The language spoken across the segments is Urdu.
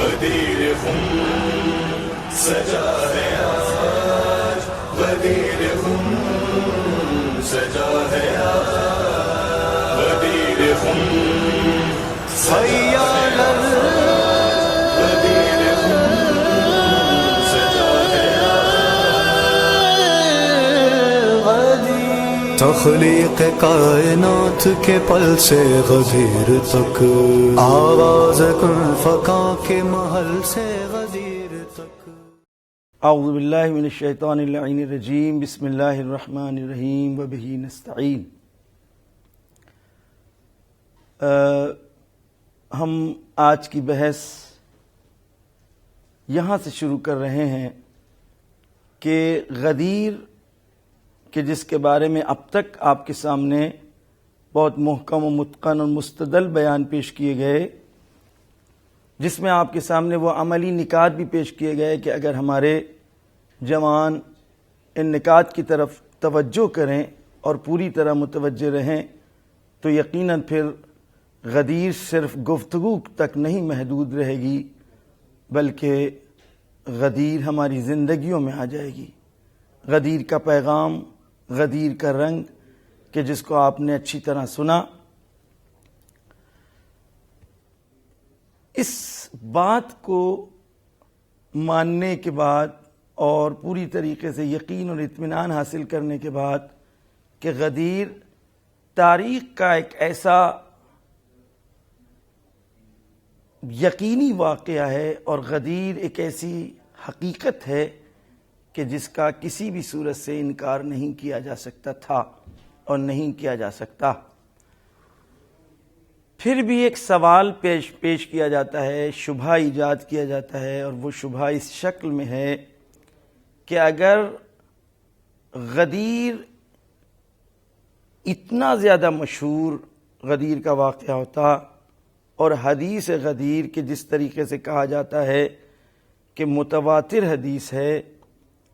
غدیر خم سجا ہے آج، غدیر خم سجا ہے آج، غدیر خم سجا ہے آج، غدیر خم سجا ہے آج۔ تخلیق کائنات کے پل سے غدیر تک، آواز کن فکا کے محل سے غدیر تک۔ اعوذ باللہ من الشیطان اللعین الرجیم، بسم اللہ الرحمن الرحیم وبہ نستعین۔ ہم آج کی بحث یہاں سے شروع کر رہے ہیں کہ غدیر کہ جس کے بارے میں اب تک آپ کے سامنے بہت محکم و متقن اور مستدل بیان پیش کیے گئے، جس میں آپ کے سامنے وہ عملی نکات بھی پیش کیے گئے کہ اگر ہمارے جوان ان نکات کی طرف توجہ کریں اور پوری طرح متوجہ رہیں تو یقیناً پھر غدیر صرف گفتگو تک نہیں محدود رہے گی، بلکہ غدیر ہماری زندگیوں میں آ جائے گی۔ غدیر کا پیغام، غدیر کا رنگ کہ جس کو آپ نے اچھی طرح سنا، اس بات کو ماننے کے بعد اور پوری طریقے سے یقین اور اطمینان حاصل کرنے کے بعد کہ غدیر تاریخ کا ایک ایسا یقینی واقعہ ہے اور غدیر ایک ایسی حقیقت ہے کہ جس کا کسی بھی صورت سے انکار نہیں کیا جا سکتا تھا اور نہیں کیا جا سکتا۔ پھر بھی ایک سوال پیش کیا جاتا ہے، شبہ ایجاد کیا جاتا ہے، اور وہ شبہ اس شکل میں ہے کہ اگر غدیر اتنا زیادہ مشہور غدیر کا واقعہ ہوتا اور حدیث غدیر کہ جس طریقے سے کہا جاتا ہے کہ متواتر حدیث ہے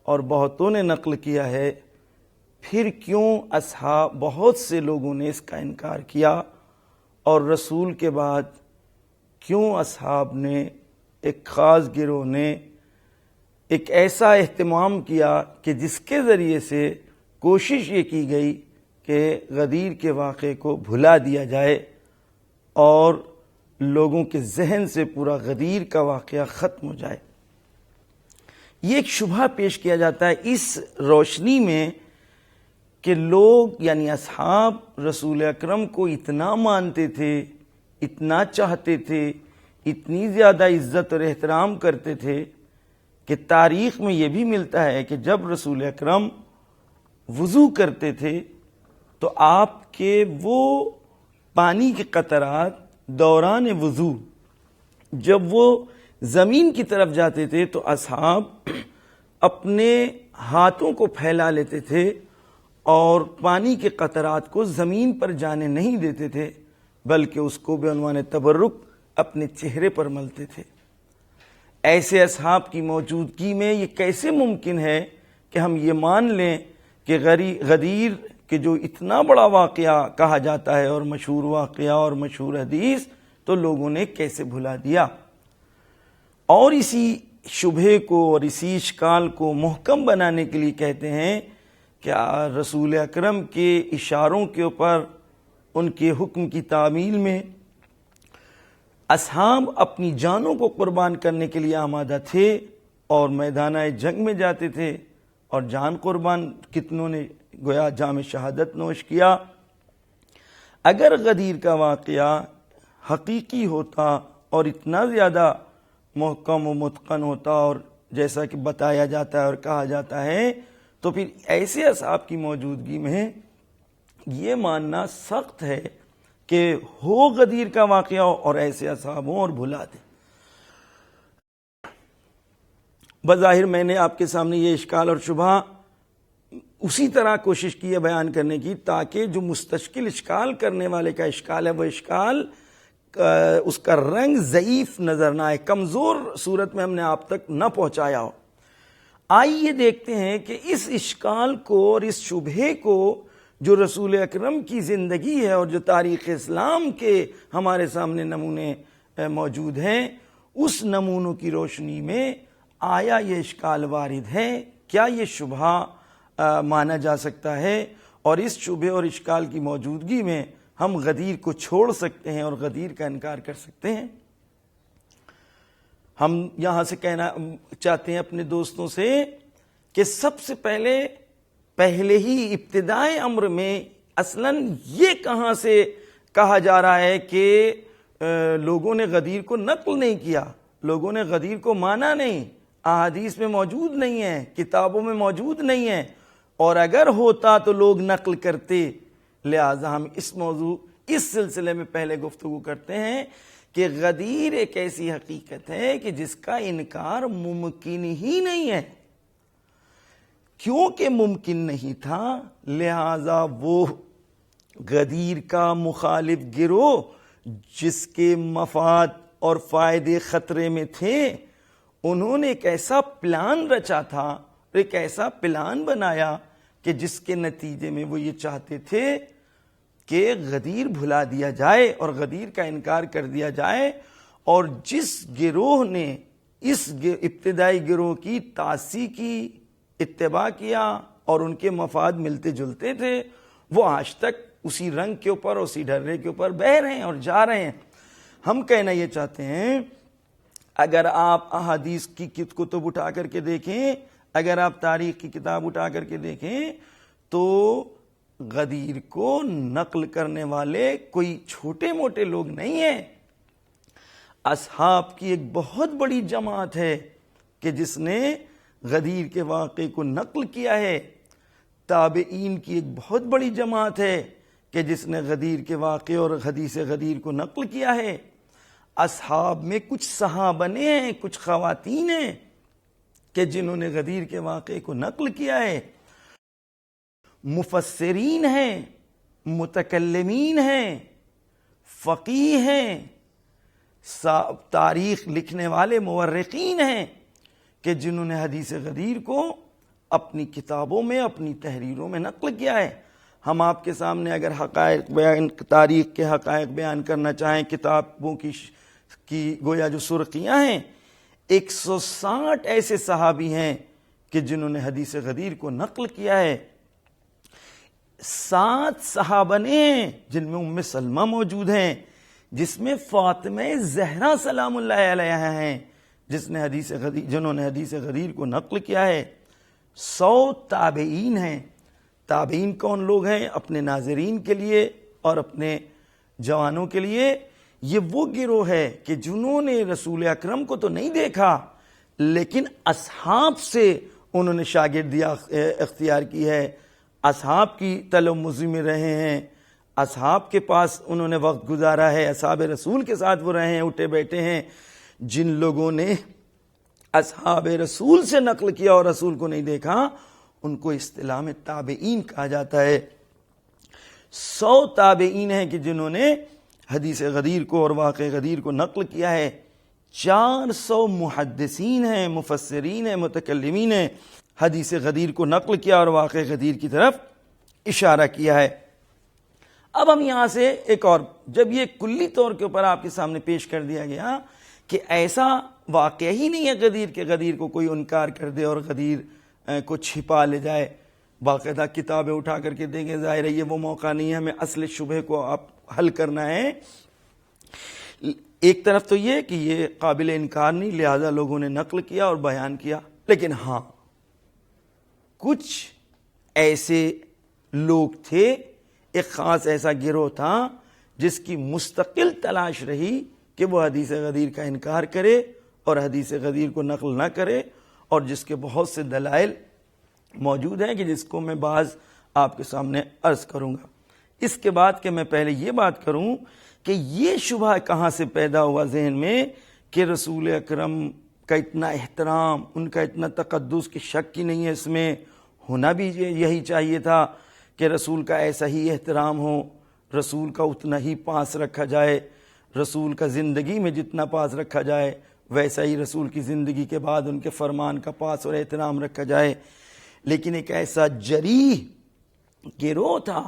اور بہتوں نے نقل کیا ہے، پھر کیوں بہت سے لوگوں نے اس کا انکار کیا، اور رسول کے بعد کیوں اصحاب نے، ایک خاص گروہ نے ایک ایسا اہتمام کیا کہ جس کے ذریعے سے کوشش یہ کی گئی کہ غدیر کے واقعے کو بھلا دیا جائے اور لوگوں کے ذہن سے پورا غدیر کا واقعہ ختم ہو جائے۔ یہ ایک شبہ پیش کیا جاتا ہے اس روشنی میں کہ لوگ یعنی اصحاب رسول اکرم کو اتنا مانتے تھے، اتنا چاہتے تھے، اتنی زیادہ عزت اور احترام کرتے تھے کہ تاریخ میں یہ بھی ملتا ہے کہ جب رسول اکرم وضو کرتے تھے تو آپ کے وہ پانی کے قطرات دوران وضو جب وہ زمین کی طرف جاتے تھے تو اصحاب اپنے ہاتھوں کو پھیلا لیتے تھے اور پانی کے قطرات کو زمین پر جانے نہیں دیتے تھے، بلکہ اس کو بعنوان تبرک اپنے چہرے پر ملتے تھے۔ ایسے اصحاب کی موجودگی میں یہ کیسے ممکن ہے کہ ہم یہ مان لیں کہ غدیر کہ جو اتنا بڑا واقعہ کہا جاتا ہے اور مشہور واقعہ اور مشہور حدیث تو لوگوں نے کیسے بھلا دیا؟ اور اسی شبہے کو اور اسی اشکال کو محکم بنانے کے لیے کہتے ہیں کہ رسول اکرم کے اشاروں کے اوپر ان کے حکم کی تعمیل میں اصحاب اپنی جانوں کو قربان کرنے کے لیے آمادہ تھے اور میدانہ جنگ میں جاتے تھے، اور جان قربان کتنوں نے گویا جام شہادت نوش کیا۔ اگر غدیر کا واقعہ حقیقی ہوتا اور اتنا زیادہ محکم و متقن ہوتا اور جیسا کہ بتایا جاتا ہے اور کہا جاتا ہے، تو پھر ایسے اصحاب کی موجودگی میں یہ ماننا سخت ہے کہ ہو غدیر کا واقعہ اور ایسے اصحاب ہوں اور بھلا دیں۔ بظاہر میں نے آپ کے سامنے یہ اشکال اور شبہ اسی طرح کوشش کی ہے بیان کرنے کی تاکہ جو مستشکل اشکال کرنے والے کا اشکال ہے وہ اشکال اس کا رنگ ضعیف نظر نہ آئے، کمزور صورت میں ہم نے آپ تک نہ پہنچایا ہو۔ آئیے دیکھتے ہیں کہ اس اشکال کو اور اس شبہے کو جو رسول اکرم کی زندگی ہے اور جو تاریخ اسلام کے ہمارے سامنے نمونے موجود ہیں، اس نمونوں کی روشنی میں آیا یہ اشکال وارد ہے، کیا یہ شبہ مانا جا سکتا ہے، اور اس شبہ اور اشکال کی موجودگی میں ہم غدیر کو چھوڑ سکتے ہیں اور غدیر کا انکار کر سکتے ہیں؟ ہم یہاں سے کہنا چاہتے ہیں اپنے دوستوں سے کہ سب سے پہلے ہی ابتدائے امر میں اصلاً یہ کہاں سے کہا جا رہا ہے کہ لوگوں نے غدیر کو نقل نہیں کیا، لوگوں نے غدیر کو مانا نہیں، احادیث میں موجود نہیں ہے، کتابوں میں موجود نہیں ہے، اور اگر ہوتا تو لوگ نقل کرتے۔ لہذا ہم اس موضوع اس سلسلے میں پہلے گفتگو کرتے ہیں کہ غدیر ایک ایسی حقیقت ہے کہ جس کا انکار ممکن ہی نہیں ہے۔ کیونکہ ممکن نہیں تھا، لہذا وہ غدیر کا مخالف گروہ جس کے مفاد اور فائدے خطرے میں تھے، انہوں نے ایک ایسا پلان رچا تھا، ایک ایسا پلان بنایا کہ جس کے نتیجے میں وہ یہ چاہتے تھے کہ غدیر بھلا دیا جائے اور غدیر کا انکار کر دیا جائے، اور جس گروہ نے اس ابتدائی گروہ کی تاسی کی، اتباع کیا اور ان کے مفاد ملتے جلتے تھے، وہ آج تک اسی رنگ کے اوپر، اسی ڈھرے کے اوپر بہہ رہے ہیں اور جا رہے ہیں۔ ہم کہنا یہ چاہتے ہیں، اگر آپ احادیث کی کتب اٹھا کر کے دیکھیں، اگر آپ تاریخ کی کتاب اٹھا کر کے دیکھیں، تو غدیر کو نقل کرنے والے کوئی چھوٹے موٹے لوگ نہیں ہیں، اصحاب کی ایک بہت بڑی جماعت ہے کہ جس نے غدیر کے واقعے کو نقل کیا ہے، تابعین کی ایک بہت بڑی جماعت ہے کہ جس نے غدیر کے واقعے اور حدیث غدیر کو نقل کیا ہے، اصحاب میں کچھ صحابنے ہیں، کچھ خواتین ہیں کہ جنہوں نے غدیر کے واقعے کو نقل کیا ہے، مفسرین ہیں، متکلمین ہیں، فقیہ ہیں، تاریخ لکھنے والے مورخین ہیں کہ جنہوں نے حدیث غدیر کو اپنی کتابوں میں، اپنی تحریروں میں نقل کیا ہے۔ ہم آپ کے سامنے اگر حقائق بیان، تاریخ کے حقائق بیان کرنا چاہیں، کتابوں کی گویا جو سرخیاں ہیں، 160 ایسے صحابی ہیں کہ جنہوں نے حدیث غدیر کو نقل کیا ہے، 7 صحابنے ہیں جن میں ام سلمہ موجود ہیں، جس میں فاطمہ زہرا سلام اللہ علیہا ہیں جنہوں نے حدیث غدیر کو نقل کیا ہے، 100 تابعین ہیں۔ تابعین کون لوگ ہیں؟ اپنے ناظرین کے لیے اور اپنے جوانوں کے لیے، یہ وہ گروہ ہے کہ جنہوں نے رسول اکرم کو تو نہیں دیکھا، لیکن اصحاب سے انہوں نے شاگردی اختیار کی ہے، اصحاب کی تلمذ میں رہے ہیں، اصحاب کے پاس انہوں نے وقت گزارا ہے، اصحاب رسول کے ساتھ وہ رہے ہیں، اٹھے بیٹھے ہیں۔ جن لوگوں نے اصحاب رسول سے نقل کیا اور رسول کو نہیں دیکھا، ان کو اصطلاح میں تابعین کہا جاتا ہے۔ 100 تابعین ہیں کہ جنہوں نے حدیث غدیر کو اور واقع غدیر کو نقل کیا ہے، 400 محدثین ہیں، مفسرین ہیں، متکلمین ہیں، حدیث غدیر کو نقل کیا اور واقع غدیر کی طرف اشارہ کیا ہے۔ اب ہم یہاں سے ایک اور، جب یہ کلی طور کے اوپر آپ کے سامنے پیش کر دیا گیا کہ ایسا واقعہ ہی نہیں ہے غدیر کے، غدیر کو کوئی انکار کر دے اور غدیر کو چھپا لے جائے، باقاعدہ کتابیں اٹھا کر کے دیں گے، ظاہر ہے یہ وہ موقع نہیں ہے، ہمیں اصل شبہ کو آپ حل کرنا ہے۔ ایک طرف تو یہ کہ یہ قابل انکار نہیں، لہذا لوگوں نے نقل کیا اور بیان کیا، لیکن ہاں کچھ ایسے لوگ تھے، ایک خاص ایسا گروہ تھا جس کی مستقل تلاش رہی کہ وہ حدیث غدیر کا انکار کرے اور حدیث غدیر کو نقل نہ کرے، اور جس کے بہت سے دلائل موجود ہیں کہ جس کو میں بعض آپ کے سامنے عرض کروں گا۔ اس کے بعد کہ میں پہلے یہ بات کروں کہ یہ شبہ کہاں سے پیدا ہوا ذہن میں کہ رسول اکرم کا اتنا احترام، ان کا اتنا تقدس کی شک کی نہیں ہے، اس میں ہونا بھی یہی چاہیے تھا کہ رسول کا ایسا ہی احترام ہو، رسول کا اتنا ہی پاس رکھا جائے، رسول کا زندگی میں جتنا پاس رکھا جائے ویسا ہی رسول کی زندگی کے بعد ان کے فرمان کا پاس اور احترام رکھا جائے۔ لیکن ایک ایسا جریح گروہ تھا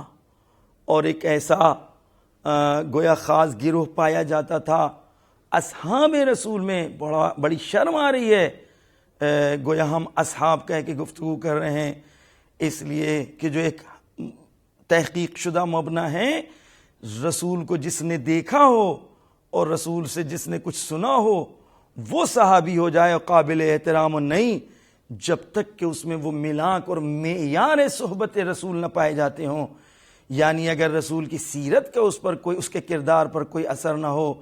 اور ایک ایسا گویا خاص گروہ پایا جاتا تھا اصحاب رسول میں بڑی شرم آ رہی ہے، گویا ہم اصحاب کہہ کے گفتگو کر رہے ہیں، اس لیے کہ جو ایک تحقیق شدہ مبنا ہے، رسول کو جس نے دیکھا ہو اور رسول سے جس نے کچھ سنا ہو وہ صحابی ہو جائے اور قابل احترام، نہیں جب تک کہ اس میں وہ ملاک اور معیار صحبت رسول نہ پائے جاتے ہوں. یعنی اگر رسول کی سیرت کا اس پر کوئی، اس کے کردار پر کوئی اثر نہ ہو،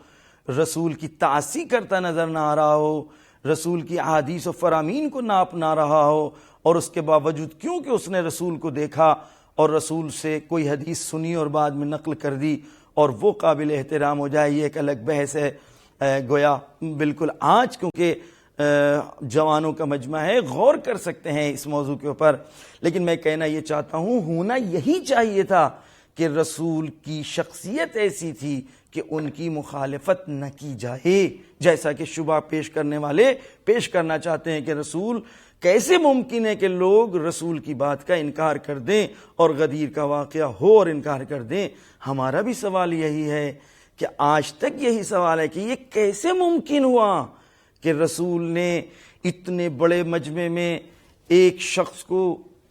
رسول کی تعصیح کرتا نظر نہ آ رہا ہو، رسول کی احادیث و فرامین کو ناپ نہ رہا ہو، اور اس کے باوجود کیونکہ اس نے رسول کو دیکھا اور رسول سے کوئی حدیث سنی اور بعد میں نقل کر دی اور وہ قابل احترام ہو جائے، یہ ایک الگ بحث ہے. گویا بالکل آج کیونکہ جوانوں کا مجمع ہے، غور کر سکتے ہیں اس موضوع کے اوپر، لیکن میں کہنا یہ چاہتا ہوں ہونا یہی چاہیے تھا کہ رسول کی شخصیت ایسی تھی کہ ان کی مخالفت نہ کی جائے، جیسا کہ شبہ پیش کرنے والے پیش کرنا چاہتے ہیں کہ رسول کیسے ممکن ہے کہ لوگ رسول کی بات کا انکار کر دیں اور غدیر کا واقعہ ہو اور انکار کر دیں. ہمارا بھی سوال یہی ہے کہ آج تک یہی سوال ہے کہ یہ کیسے ممکن ہوا کہ رسول نے اتنے بڑے مجمع میں ایک شخص کو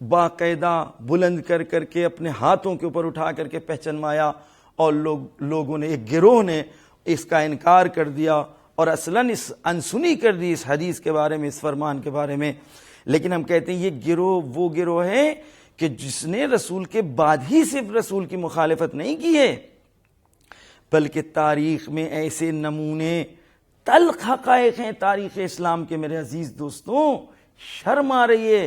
باقاعدہ بلند کر کر کے اپنے ہاتھوں کے اوپر اٹھا کر کے پہچنوایا اور لوگوں نے، ایک گروہ نے اس کا انکار کر دیا اور اصلاً اس انسنی کر دی اس حدیث کے بارے میں، اس فرمان کے بارے میں. لیکن ہم کہتے ہیں یہ گروہ وہ گروہ ہے کہ جس نے رسول کے بعد ہی صرف رسول کی مخالفت نہیں کی ہے، بلکہ تاریخ میں ایسے نمونے تلخ حقائق ہیں تاریخ اسلام کے. میرے عزیز دوستوں، شرم آ رہی ہے،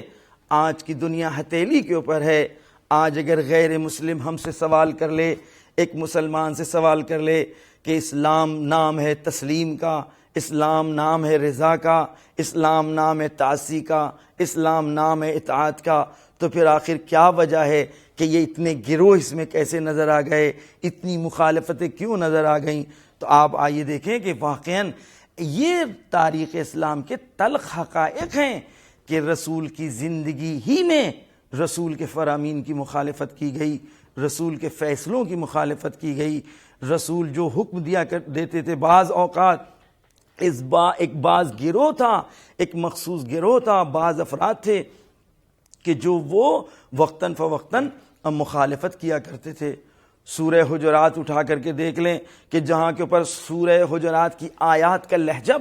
آج کی دنیا ہتھیلی کے اوپر ہے. آج اگر غیر مسلم ہم سے سوال کر لے، ایک مسلمان سے سوال کر لے کہ اسلام نام ہے تسلیم کا، اسلام نام ہے رضا کا، اسلام نام ہے تعصی کا، اسلام نام ہے اطاعت کا، تو پھر آخر کیا وجہ ہے کہ یہ اتنے گروہ اس میں کیسے نظر آ گئے، اتنی مخالفتیں کیوں نظر آ گئیں؟ تو آپ آئیے دیکھیں کہ واقعاً یہ تاریخ اسلام کے تلخ حقائق ہیں کہ رسول کی زندگی ہی میں رسول کے فرامین کی مخالفت کی گئی، رسول کے فیصلوں کی مخالفت کی گئی. رسول جو حکم دیتے تھے بعض اوقات ایک بعض گروہ تھا، ایک مخصوص گروہ تھا، بعض افراد تھے کہ جو وہ وقتاً فوقتاً مخالفت کیا کرتے تھے. سورہ حجرات اٹھا کر کے دیکھ لیں کہ جہاں کے اوپر سورہ حجرات کی آیات کا لہجہ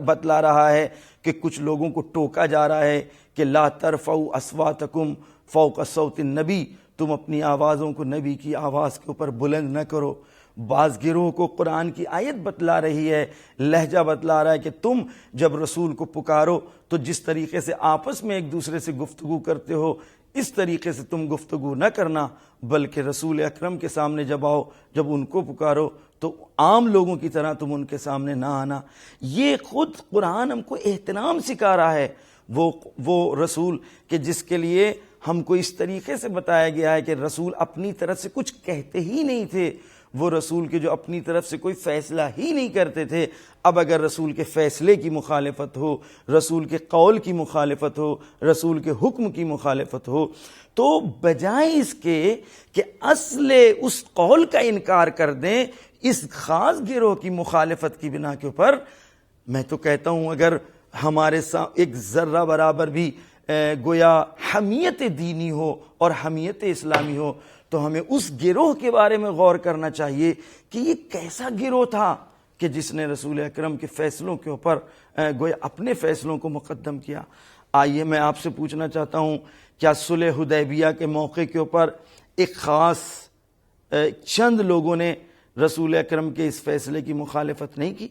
بتلا رہا ہے کہ کچھ لوگوں کو ٹوکا جا رہا ہے کہ لا ترفعوا اصواتکم فوق صوت النبی، تم اپنی آوازوں کو نبی کی آواز کے اوپر بلند نہ کرو. بعض گروہ کو قرآن کی آیت بتلا رہی ہے، لہجہ بتلا رہا ہے کہ تم جب رسول کو پکارو تو جس طریقے سے آپس میں ایک دوسرے سے گفتگو کرتے ہو اس طریقے سے تم گفتگو نہ کرنا، بلکہ رسول اکرم کے سامنے جب آؤ، جب ان کو پکارو تو عام لوگوں کی طرح تم ان کے سامنے نہ آنا. یہ خود قرآن ہم کو احترام سکھا رہا ہے. وہ رسول کہ جس کے لیے ہم کو اس طریقے سے بتایا گیا ہے کہ رسول اپنی طرف سے کچھ کہتے ہی نہیں تھے، وہ رسول کے جو اپنی طرف سے کوئی فیصلہ ہی نہیں کرتے تھے. اب اگر رسول کے فیصلے کی مخالفت ہو، رسول کے قول کی مخالفت ہو، رسول کے حکم کی مخالفت ہو، تو بجائے اس کے کہ اصل اس قول کا انکار کر دیں اس خاص گروہ کی مخالفت کی بنا کے اوپر، میں تو کہتا ہوں اگر ہمارے ساتھ ایک ذرہ برابر بھی گویا حمیت دینی ہو اور حمیت اسلامی ہو تو ہمیں اس گروہ کے بارے میں غور کرنا چاہیے کہ یہ کیسا گروہ تھا کہ جس نے رسول اکرم کے فیصلوں کے اوپر گویا اپنے فیصلوں کو مقدم کیا. آئیے میں آپ سے پوچھنا چاہتا ہوں، کیا صلح حدیبیہ کے موقع کے اوپر ایک خاص چند لوگوں نے رسول اکرم کے اس فیصلے کی مخالفت نہیں کی؟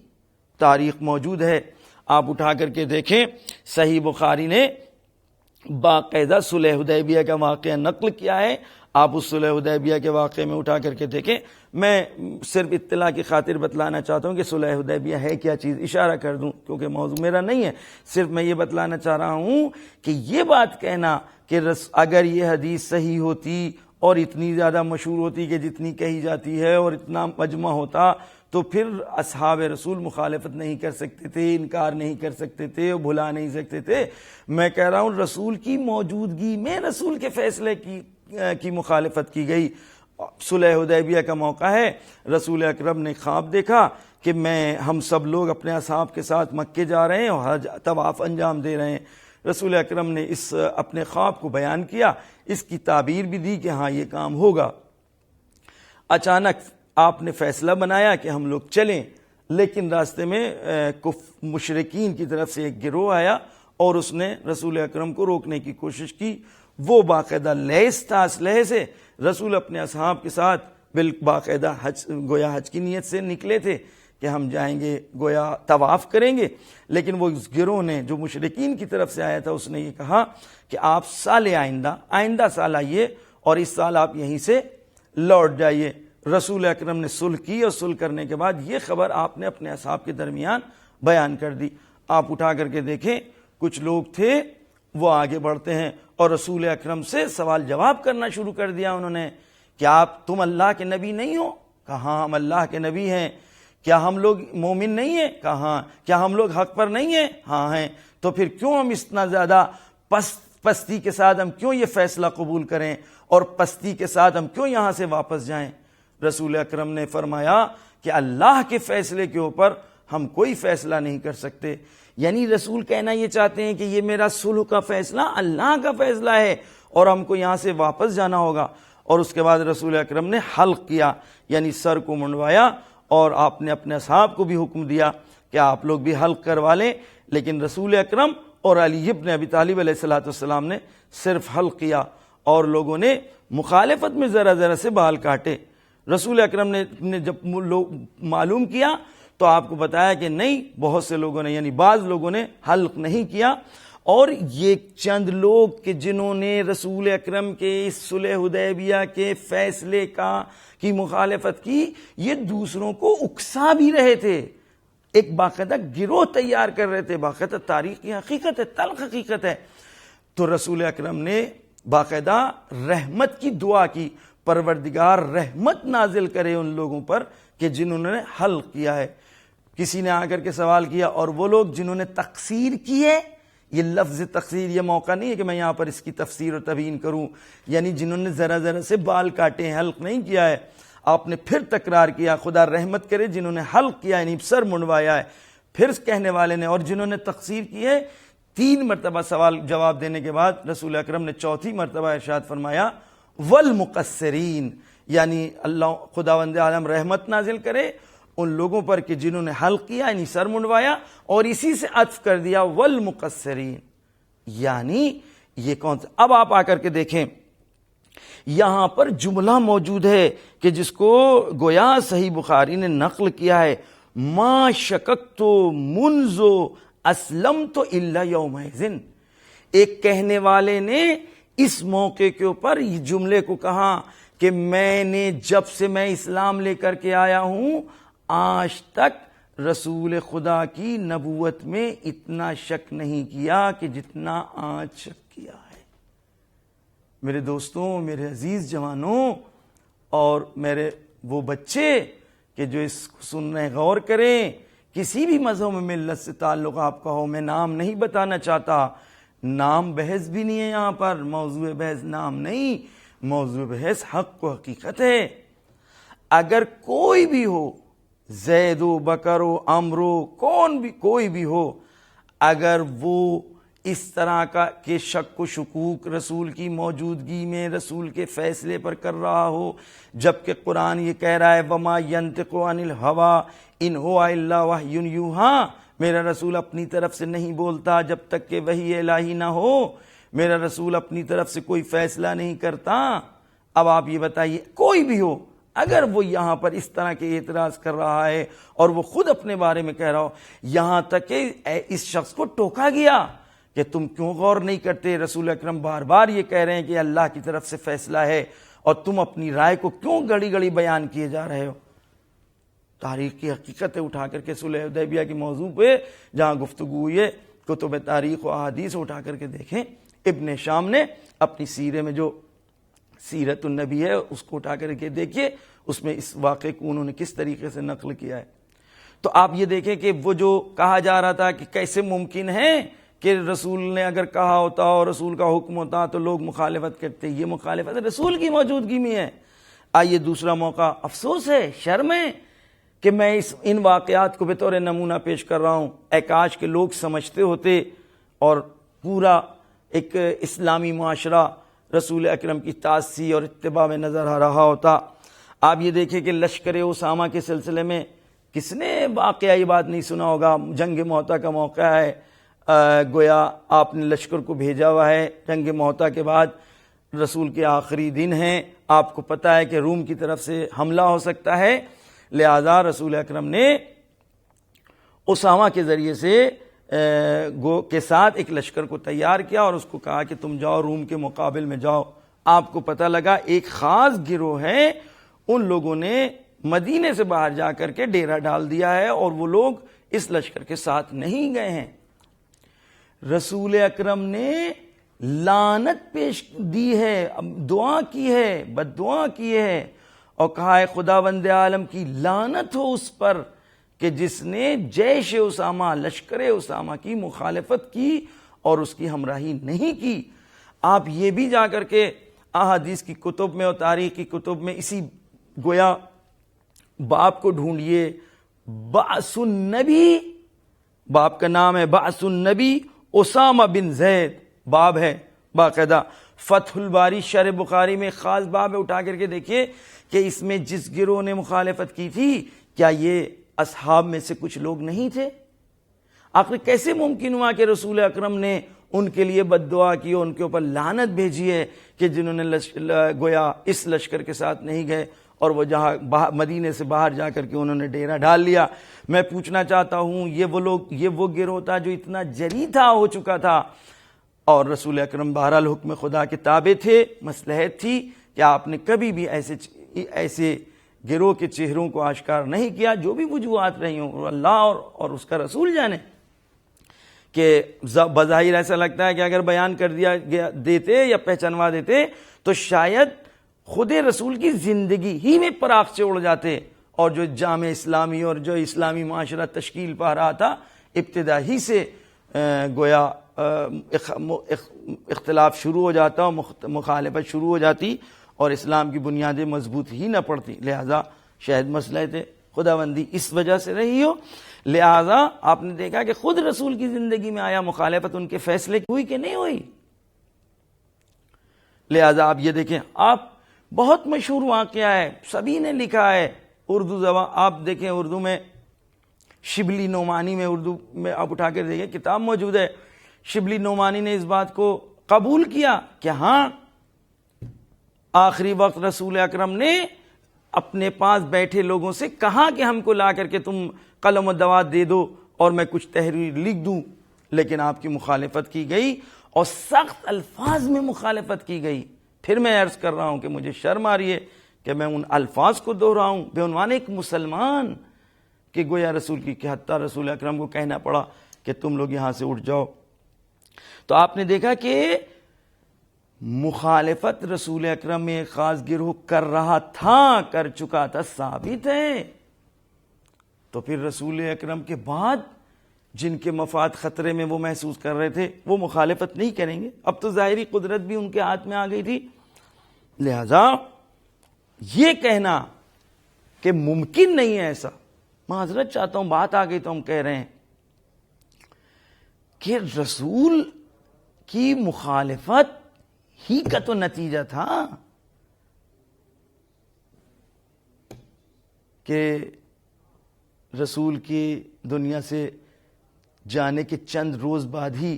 تاریخ موجود ہے، آپ اٹھا کر کے دیکھیں. صحیح بخاری نے باقاعدہ صلح حدیبیہ کا واقعہ نقل کیا ہے. آپ اس صلح حدیبیہ کے واقعے میں اٹھا کر کے دیکھیں. میں صرف اطلاع کی خاطر بتلانا چاہتا ہوں کہ صلح حدیبیہ ہے کیا چیز، اشارہ کر دوں کیونکہ موضوع میرا نہیں ہے. صرف میں یہ بتلانا چاہ رہا ہوں کہ یہ بات کہنا کہ اگر یہ حدیث صحیح ہوتی اور اتنی زیادہ مشہور ہوتی کہ جتنی کہی جاتی ہے اور اتنا مجمع ہوتا تو پھر اصحاب رسول مخالفت نہیں کر سکتے تھے، انکار نہیں کر سکتے تھے، بھلا نہیں سکتے تھے. میں کہہ رہا ہوں رسول کی موجودگی میں رسول کے فیصلے کی مخالفت کی گئی. صلح حدیبیہ کا موقع ہے، رسول اکرم نے خواب دیکھا کہ ہم سب لوگ اپنے اصحاب کے ساتھ مکے جا رہے ہیں اور حج طواف انجام دے رہے ہیں۔ رسول اکرم نے اس اپنے خواب کو بیان کیا، اس کی تعبیر بھی دی کہ ہاں یہ کام ہوگا۔ اچانک آپ نے فیصلہ بنایا کہ ہم لوگ چلیں، لیکن راستے میں مشرکین کی طرف سے ایک گروہ آیا اور اس نے رسول اکرم کو روکنے کی کوشش کی۔ وہ باقاعدہ لیس تھا اسلحے سے، رسول اپنے اصحاب کے ساتھ باقاعدہ گویا حج کی نیت سے نکلے تھے کہ ہم جائیں گے گویا طواف کریں گے، لیکن وہ اس گروہ نے جو مشرکین کی طرف سے آیا تھا اس نے یہ کہا کہ آپ سال آئندہ سال آئیے اور اس سال آپ یہیں سے لوٹ جائیے۔ رسول اکرم نے صلح کی اور صلح کرنے کے بعد یہ خبر آپ نے اپنے اصحاب کے درمیان بیان کر دی۔ آپ اٹھا کر کے دیکھیں، کچھ لوگ تھے وہ آگے بڑھتے ہیں اور رسول اکرم سے سوال جواب کرنا شروع کر دیا انہوں نے کہ تم اللہ کے نبی نہیں ہو؟ کہا ہاں ہم اللہ کے نبی ہیں۔ کیا ہم لوگ مومن نہیں ہیں؟ کہا ہاں۔ کیا ہم لوگ حق پر نہیں ہیں؟ ہاں ہیں۔ تو پھر کیوں ہم اتنا زیادہ پستی کے ساتھ ہم کیوں یہ فیصلہ قبول کریں اور پستی کے ساتھ ہم کیوں یہاں سے واپس جائیں؟ رسول اکرم نے فرمایا کہ اللہ کے فیصلے کے اوپر ہم کوئی فیصلہ نہیں کر سکتے۔ یعنی رسول کہنا یہ چاہتے ہیں کہ یہ میرا صلح کا فیصلہ اللہ کا فیصلہ ہے اور ہم کو یہاں سے واپس جانا ہوگا۔ اور اس کے بعد رسول اکرم نے حلق کیا، یعنی سر کو منڈوایا، اور آپ نے اپنے اصحاب کو بھی حکم دیا کہ آپ لوگ بھی حلق کروا لیں، لیکن رسول اکرم اور علی ابن ابی طالب علیہ السلام نے صرف حلق کیا اور لوگوں نے مخالفت میں ذرا ذرا سے بال کاٹے۔ رسول اکرم نے جب معلوم کیا تو آپ کو بتایا کہ نہیں، بہت سے لوگوں نے یعنی بعض لوگوں نے حلق نہیں کیا، اور یہ چند لوگ کہ جنہوں نے رسول اکرم کے اس صلح حدیبیہ کے فیصلے کی مخالفت کی، یہ دوسروں کو اکسا بھی رہے تھے، ایک باقاعدہ گروہ تیار کر رہے تھے۔ باقاعدہ تاریخ کی حقیقت ہے، تلخ حقیقت ہے۔ تو رسول اکرم نے باقاعدہ رحمت کی دعا کی، پروردگار رحمت نازل کرے ان لوگوں پر کہ جنہوں نے حلق کیا ہے۔ کسی نے آ کر کے سوال کیا، اور وہ لوگ جنہوں نے تقصیر کی ہے، یہ لفظ تقصیر یہ موقع نہیں ہے کہ میں یہاں پر اس کی تفسیر اور تبیین کروں، یعنی جنہوں نے ذرا ذرا سے بال کاٹے ہیں، حلق نہیں کیا ہے۔ آپ نے پھر تکرار کیا، خدا رحمت کرے جنہوں نے حلق کیا یعنی سر منڈوایا ہے۔ پھر کہنے والے نے، اور جنہوں نے تقصیر کی ہے۔ 3 مرتبہ سوال جواب دینے کے بعد رسول اکرم نے چوتھی مرتبہ ارشاد فرمایا والمقصرین، یعنی اللہ خداوند عالم رحمت نازل کرے ان لوگوں پر کہ جنہوں نے حلق کیا یعنی سر منڈوایا، اور اسی سے عطف کر دیا والمقصرین، یعنی یہ کون سا۔ اب آپ آ کر کے دیکھیں، یہاں پر جملہ موجود ہے کہ جس کو گویا صحیح بخاری نے نقل کیا ہے، ما شککت منذ اسلمت الا یومئذ۔ ایک کہنے والے نے اس موقع کے اوپر یہ جملے کو کہا کہ میں نے جب سے میں اسلام لے کر کے آیا ہوں آج تک رسول خدا کی نبوت میں اتنا شک نہیں کیا کہ جتنا آج شک کیا ہے۔ میرے دوستوں، میرے عزیز جوانوں، اور میرے وہ بچے کہ جو اس کو سن رہے غور کریں، کسی بھی مذہب میں ملت سے تعلق آپ کا ہو، میں نام نہیں بتانا چاہتا، نام بحث بھی نہیں ہے یہاں پر، موضوع بحث نام نہیں، موضوع بحث حق و حقیقت ہے۔ اگر کوئی بھی ہو، زید و بکر و عمر و کوئی بھی ہو، اگر وہ اس طرح کے شک و شکوک رسول کی موجودگی میں رسول کے فیصلے پر کر رہا ہو، جبکہ قرآن یہ کہہ رہا ہے وما ینطق عن الہوی ان ہوا الا وحی یوحی، میرا رسول اپنی طرف سے نہیں بولتا جب تک کہ وحی الہی نہ ہو، میرا رسول اپنی طرف سے کوئی فیصلہ نہیں کرتا۔ اب آپ یہ بتائیے، کوئی بھی ہو اگر وہ یہاں پر اس طرح کے اعتراض کر رہا ہے اور وہ خود اپنے بارے میں کہہ رہا ہو، یہاں تک کہ اس شخص کو ٹوکا گیا کہ تم کیوں غور نہیں کرتے، رسول اکرم بار بار یہ کہہ رہے ہیں کہ اللہ کی طرف سے فیصلہ ہے اور تم اپنی رائے کو کیوں گڑی گڑی بیان کیے جا رہے ہو۔ تاریخ کی حقیقت ہے، اٹھا کر کے صلح حدیبیہ کی موضوع پہ جہاں گفتگو ہوئی ہے، کتب تاریخ و احادیث اٹھا کر کے دیکھیں۔ ابن شام نے اپنی سیرے میں جو سیرت النبی ہے اس کو اٹھا کر کے دیکھیے، اس میں اس واقعے کو انہوں نے کس طریقے سے نقل کیا ہے۔ تو آپ یہ دیکھیں کہ وہ جو کہا جا رہا تھا کہ کیسے ممکن ہے کہ رسول نے اگر کہا ہوتا اور رسول کا حکم ہوتا تو لوگ مخالفت کرتے، یہ مخالفت رسول کی موجودگی میں ہے۔ آئیے دوسرا موقع، افسوس ہے، شرم ہے کہ میں ان واقعات کو بطور نمونہ پیش کر رہا ہوں۔ اے کاش کے لوگ سمجھتے ہوتے اور پورا ایک اسلامی معاشرہ رسول اکرم کی تاسی اور اتباع میں نظر آ رہا ہوتا۔ آپ یہ دیکھیں کہ لشکر اسامہ کے سلسلے میں کس نے واقعہ یہ بات نہیں سنا ہوگا، جنگ معطا کا موقع ہے، گویا آپ نے لشکر کو بھیجا ہوا ہے، جنگ معطا کے بعد رسول کے آخری دن ہیں، آپ کو پتہ ہے کہ روم کی طرف سے حملہ ہو سکتا ہے، لہذا رسول اکرم نے اسامہ کے ذریعے سے کے ساتھ ایک لشکر کو تیار کیا اور اس کو کہا کہ تم جاؤ روم کے مقابل میں جاؤ۔ آپ کو پتہ لگا ایک خاص گروہ ہے، ان لوگوں نے مدینے سے باہر جا کر کے ڈیرا ڈال دیا ہے اور وہ لوگ اس لشکر کے ساتھ نہیں گئے ہیں۔ رسول اکرم نے لعنت پیش دی ہے، دعا کی ہے، بد دعا کی ہے اور کہا ہے خداوند عالم کی لعنت ہو اس پر کہ جس نے جیش اسامہ، لشکر اسامہ کی مخالفت کی اور اس کی ہمراہی نہیں کی۔ آپ یہ بھی جا کر کے احادیث کی کتب میں اور تاریخ کی کتب میں اسی گویا باپ کو ڈھونڈیے، بعث النبی، باپ کا نام ہے بعث النبی اسامہ بن زید، باب ہے باقاعدہ، فتح الباری شرح بخاری میں خاص باب ہے، اٹھا کر کے دیکھیے کہ اس میں جس گروہ نے مخالفت کی تھی کیا یہ اصحاب میں سے کچھ لوگ نہیں تھے؟ آخر کیسے ممکن ہوا کہ رسول اکرم نے ان کے لیے بد دعا کی اور ان کے اوپر لعنت بھیجی ہے کہ جنہوں نے گویا اس لشکر کے ساتھ نہیں گئے اور وہ جہاں مدینے سے باہر جا کر کے انہوں نے ڈیرا ڈال لیا۔ میں پوچھنا چاہتا ہوں یہ وہ گروہ تھا جو اتنا جری تھا، ہو چکا تھا، اور رسول اکرم بہرحال حکم خدا کے تابع تھے، مصلحت تھی کہ آپ نے کبھی بھی ایسے گروہ کے چہروں کو آشکار نہیں کیا، جو بھی وجوہات رہی ہوں اللہ اور اس کا رسول جانے، کہ بظاہر ایسا لگتا ہے کہ اگر بیان کر دیا دیتے یا پہچانوا دیتے تو شاید خود رسول کی زندگی ہی میں پراخ سے اڑ جاتے، اور جو جامع اسلامی اور جو اسلامی معاشرہ تشکیل پا رہا تھا ابتدا ہی سے گویا اختلاف شروع ہو جاتا اور مخالفت شروع ہو جاتی اور اسلام کی بنیادیں مضبوط ہی نہ پڑتی۔ لہذا شاید مصلحت خداوندی اس وجہ سے رہی ہو، لہذا آپ نے دیکھا کہ خود رسول کی زندگی میں آیا مخالفت ان کے فیصلے کی ہوئی کہ نہیں ہوئی۔ لہذا آپ یہ دیکھیں، آپ بہت مشہور واقعہ ہے، سبھی نے لکھا ہے، اردو زبان آپ دیکھیں، اردو میں شبلی نعمانی میں، اردو میں آپ اٹھا کر دیکھیں کتاب موجود ہے، شبلی نعمانی نے اس بات کو قبول کیا کہ ہاں آخری وقت رسول اکرم نے اپنے پاس بیٹھے لوگوں سے کہا کہ ہم کو لا کر کے تم قلم و دوات دے دو اور میں کچھ تحریر لکھ دوں، لیکن آپ کی مخالفت کی گئی اور سخت الفاظ میں مخالفت کی گئی۔ پھر میں عرض کر رہا ہوں کہ مجھے شرم آ رہی ہے کہ میں ان الفاظ کو دہراؤں بے عنوان ایک مسلمان، کہ گویا رسول کی، کہ حتیٰ رسول اکرم کو کہنا پڑا کہ تم لوگ یہاں سے اٹھ جاؤ۔ تو آپ نے دیکھا کہ مخالفت رسول اکرم میں ایک خاص گروہ کر رہا تھا، کر چکا تھا، ثابت ہے۔ تو پھر رسول اکرم کے بعد جن کے مفاد خطرے میں وہ محسوس کر رہے تھے وہ مخالفت نہیں کریں گے، اب تو ظاہری قدرت بھی ان کے ہاتھ میں آ گئی تھی۔ لہذا یہ کہنا کہ ممکن نہیں ہے ایسا، معذرت چاہتا ہوں، بات آ گئی تو ہم کہہ رہے ہیں کہ رسول کی مخالفت ہی کا تو نتیجہ تھا کہ رسول کی دنیا سے جانے کے چند روز بعد ہی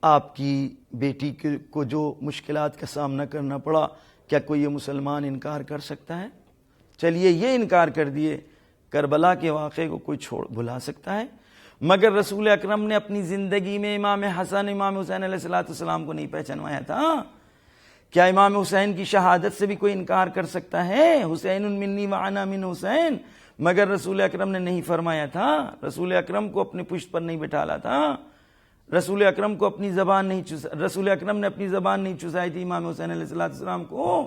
آپ کی بیٹی کو جو مشکلات کا سامنا کرنا پڑا، کیا کوئی یہ مسلمان انکار کر سکتا ہے؟ چلیے یہ انکار کر دیے، کربلا کے واقعے کو کوئی بھلا سکتا ہے؟ مگر رسول اکرم نے اپنی زندگی میں امام حسن، امام حسین علیہ السلام کو نہیں پہچانوایا تھا؟ کیا امام حسین کی شہادت سے بھی کوئی انکار کر سکتا ہے؟ حسین منی وانا من حسین، مگر رسول اکرم نے نہیں فرمایا تھا؟ رسول اکرم کو اپنے پشت پر نہیں بٹھالا تھا؟ رسول اکرم کو اپنی زبان نہیں رسول اکرم نے اپنی زبان نہیں چسائی تھی امام حسین علیہ السلام کو؟